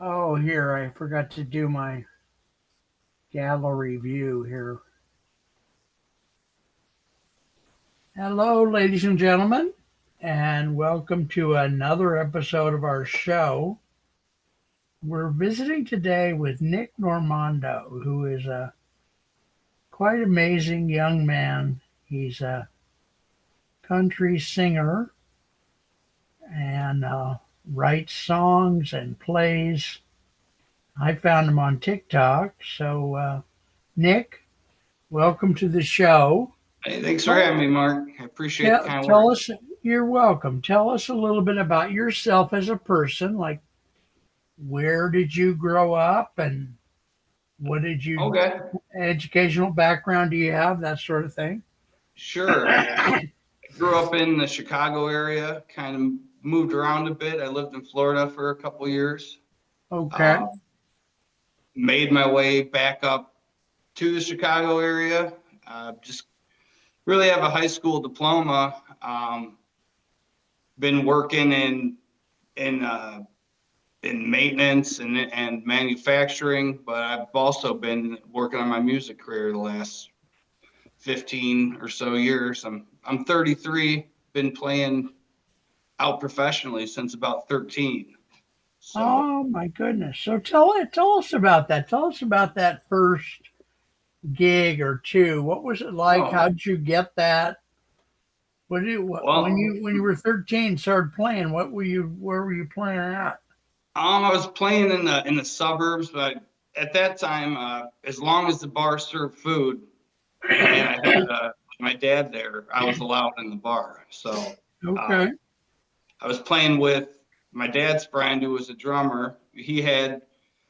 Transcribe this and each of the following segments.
Oh, here, I forgot to do my gallery view here. Hello, ladies and gentlemen, and welcome to another episode of our show. We're visiting today with Nick Normando, who is a quite amazing young man. He's a country singer and writes songs and plays. I found him on TikTok. So, Nick, welcome to the show. Hey, thanks for having me, Mark. I appreciate the kind Tell words. us, you're welcome. Tell us a little bit about yourself as a person. Like, where did you grow up and what did you, Okay, educational background do you have? That sort of thing. sure. I grew up in the Chicago area, kind of moved around a bit. I lived in Florida for a couple years. Okay. Uh, Made my way back up to the Chicago area. Just really have a high school diploma. Been working in in maintenance and manufacturing, but I've also been working on my music career the last 15 or so years. I'm 33, been playing out professionally since about 13. So, Oh my goodness. So tell us about that. Tell us about that first gig or two. What was it like? oh, How did you get that? When well, you were 13 started playing, what were you where were you playing at? I was playing in the suburbs, but at that time, as long as the bar served food and I had my dad there, I was allowed in the bar. So, uh, Okay. I was playing with my dad's friend who was a drummer. He had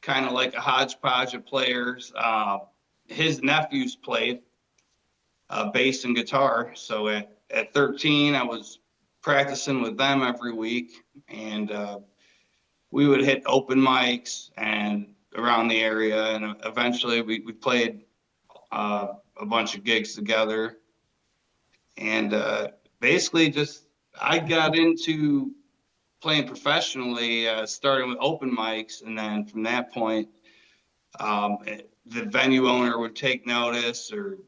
kind of like a hodgepodge of players. His nephews played bass and guitar. So at 13, I was practicing with them every week, and we would hit open mics and around the area, and eventually we played a bunch of gigs together, and basically just I got into playing professionally, starting with open mics, and then from that point, the venue owner would take notice, or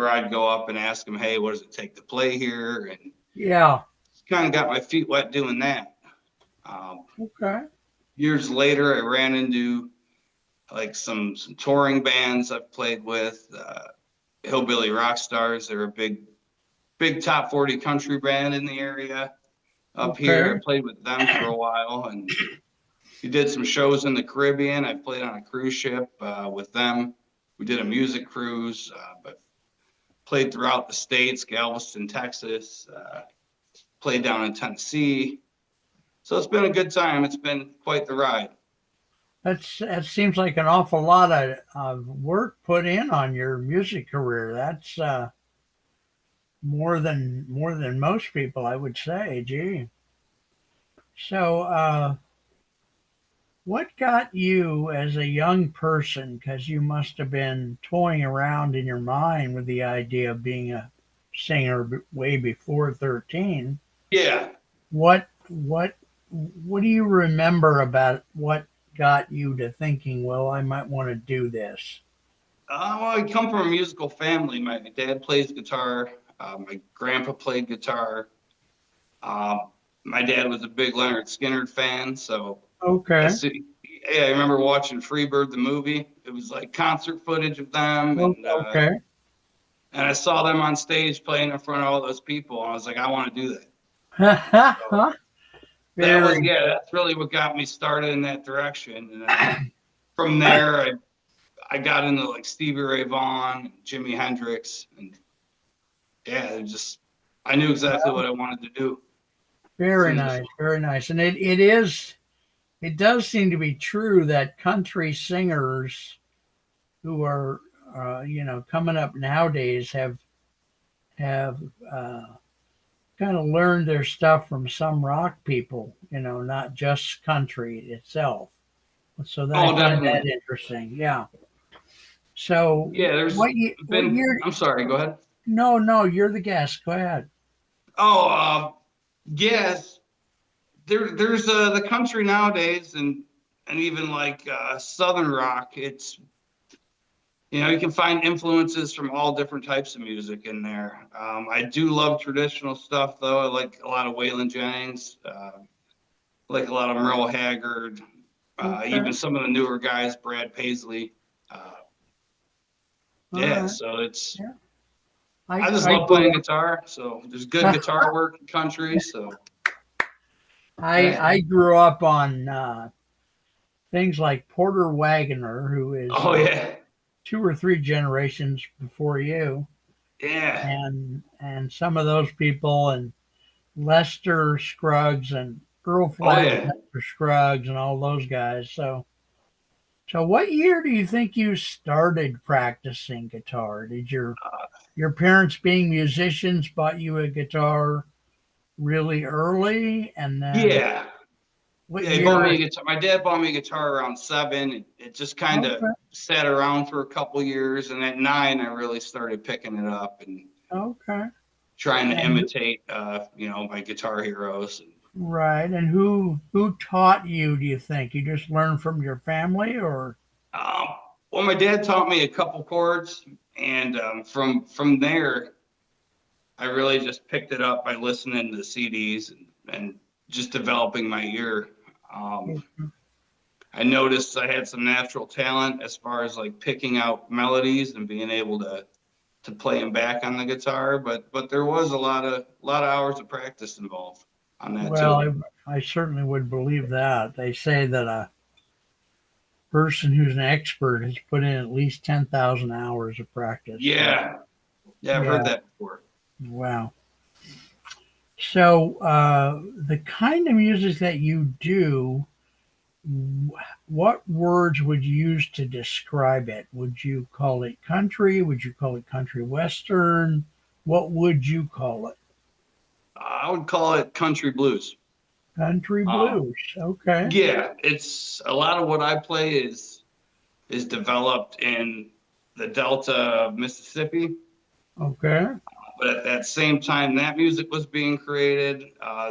I'd go up and ask him, "Hey, what does it take to play here?" And Yeah. kind of got my feet wet doing that. Um, Okay. Years later, I ran into like some touring bands I've played with, Hillbilly Rock Stars. They're a big top 40 country band in the area up here. I Okay. played with them for a while, and we did some shows in the Caribbean. I played on a cruise ship with them. We did a music cruise, but played throughout the states, Galveston, Texas, played down in Tennessee. So it's been a good time. It's been quite the ride. That seems like an awful lot of work put in on your music career. That's more than most people, I would say. Gee. So, what got you as a young person? Because you must have been toying around in your mind with the idea of being a singer way before 13. Yeah. What do you remember about what got you to thinking, well, I might want to do this? Well, I come from a musical family. My dad plays guitar. My grandpa played guitar. My dad was a big Leonard Skinner fan. So Okay. as soon, yeah, I remember watching Freebird the movie. It was like concert footage of them, Okay. and I saw them on stage playing in front of all those people, and I was like, I want to do that. So that was, Very. yeah, that's really what got me started in that direction. And then from there, I got into like Stevie Ray Vaughan, Jimi Hendrix, and yeah, it just I knew exactly what I wanted to do as Very soon as I nice, saw very nice. And it does seem to be true that country singers who are, coming up nowadays have uh, kind of learned their stuff from some rock people, not just country itself. So it. I Oh, find that definitely. interesting. Yeah. So Yeah, there's what been. year? I'm sorry. Go ahead. No, no, you're the guest. Go ahead. Oh, yes. There's the country nowadays, and and even like Southern rock. It's, you can find influences from all different types of music in there. I do love traditional stuff though. I like a lot of Waylon Jennings, like a lot of Merle Haggard, Okay. even some of the newer guys, Brad Paisley. Uh, All yeah, right. so it's Yeah. I just I love grew playing guitar. So there's good up. guitar work in country. So yeah. I grew up on things like Porter Wagoner, who is Oh yeah, two or three generations before you, yeah. and some of those people, and Lester Scruggs and Earl Oh Flatt and yeah. Lester Scruggs and all those guys. So what year do you think you started practicing guitar? Did your parents, being musicians, bought you a guitar really early, and then Yeah. what Yeah, he bought me year? a guitar. My dad bought me a guitar around 7. It just kind of Okay, sat around for a couple years, and at 9, I really started picking it up and okay, trying to and imitate, my guitar heroes. right, and who taught you? Do you think you just learned from your family, or Um, well, my dad taught me a couple chords, and from there, I really just picked it up by listening to CDs and just developing my ear. Um, I noticed I had some natural talent as far as like picking out melodies and being able to play them back on the guitar, but there was a lot of hours of practice involved on that well, too. I certainly would believe that. They say that a person who's an expert has put in at least 10,000 hours of practice. So, Yeah, yeah, I've heard yeah, that before. wow. So, the kind of music that you do, what words would you use to describe it? Would you call it country? Would you call it country western? What would you call it? I would call it country blues. Country Um, blues. Okay. yeah, it's a lot of what I play is developed in the Delta of Mississippi. Okay. But at that same time that music was being created,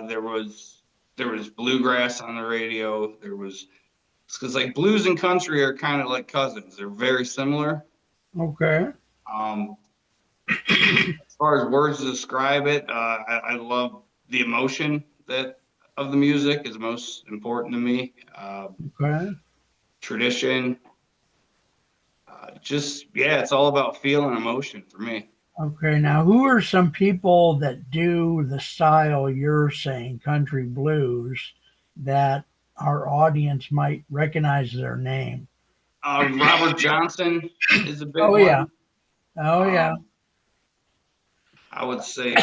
there was bluegrass on the radio. There was because like blues and country are kind of like cousins. They're very similar. Okay. Um, as far as words to describe it, I love the emotion that of the music is most important to me. Okay. Tradition, just yeah, it's all about feeling emotion for me. Okay. Now, who are some people that do the style you're saying, country blues, that our audience might recognize their name? Robert Johnson is a big Oh, yeah. one. Oh, yeah. Um, I would say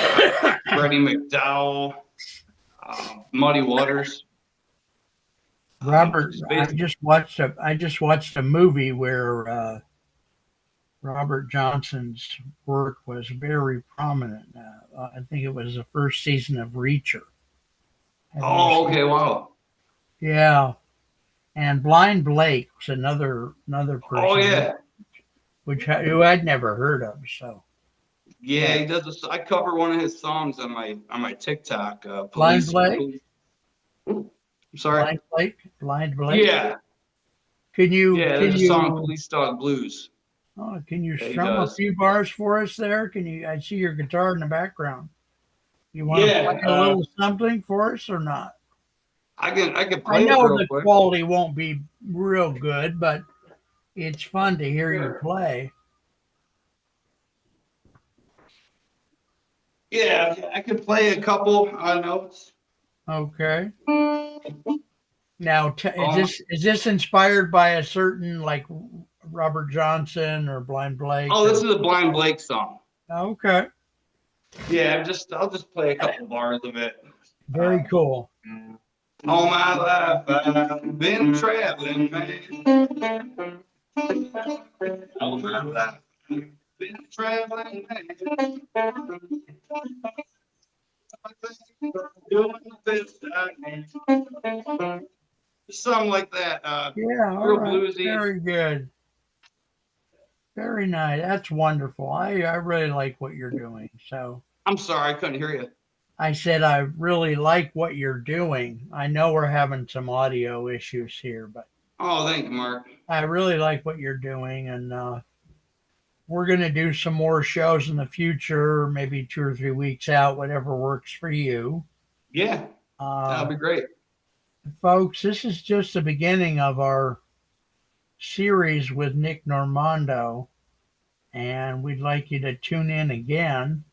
Freddie McDowell, Muddy Waters. Robert, Just based. I just watched a movie where Robert Johnson's work was very prominent. I think it was the first season of Reacher. Have you Oh, seen? okay, wow. Yeah, and Blind Blake was another Oh person yeah, who I'd never heard of. So yeah. yeah, He does. I cover one of his songs on my TikTok. Blind Police. Blake, Police. I'm sorry. Blind Blake. Yeah, Can you yeah. can There's a song, you Police Dog Blues, can you that he strum a does. few bars for us there? Can you? I see your guitar in the background. You want to Yeah, play a little something for us or not? I can I play it know real the quick. quality won't be real good, but it's fun to hear you Sure. play. Yeah, I can play a couple notes. Okay. Now, Um, is this inspired by a certain like Robert Johnson or Blind Blake oh, this or? is a Blind Blake song. Okay. Yeah, I'll just play a couple bars of it. Very Uh, cool. all my life I've been traveling, man. All my life I've been traveling, man. Doing the best I can. Something like that. Yeah. All Real right. bluesy. Very good. Very nice. That's wonderful. I really like what you're doing. So I'm sorry, I couldn't hear you. I said I really like what you're doing. I know we're having some audio issues here, but Oh, thank you, Mark. I really like what you're doing, and we're going to do some more shows in the future, maybe 2 or 3 weeks out, whatever works for you. Yeah, that'll Uh, be great. Folks, this is just the beginning of our series with Nick Normando, and we'd like you to tune in again.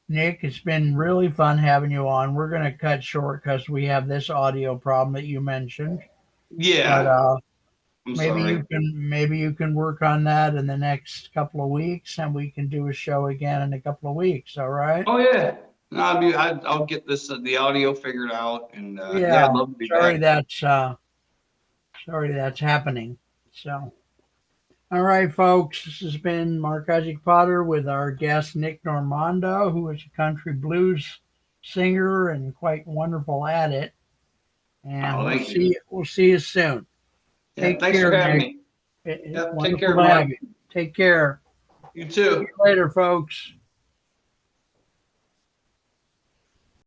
Nick, it's been really fun having you on. We're going to cut short because we have this audio problem that you mentioned, but Yeah, I'm sorry. maybe you can work on that in the next couple of weeks, and we can do a show again in a couple of weeks. All right? Oh yeah, no, I'll get this the audio figured out, and yeah, Yeah. I'd love to be Sorry back. that's uh, sorry that's happening. So, all right, folks. This has been Mark Isaac Potter with our guest Nick Normando, who is a country blues singer and quite wonderful at it. And Oh, thank you. we'll see you soon. Yeah, Take thanks for care, having Nick. me. Yeah, take Wonderful care, to have Mark. you. Take care. You See too. you later, folks.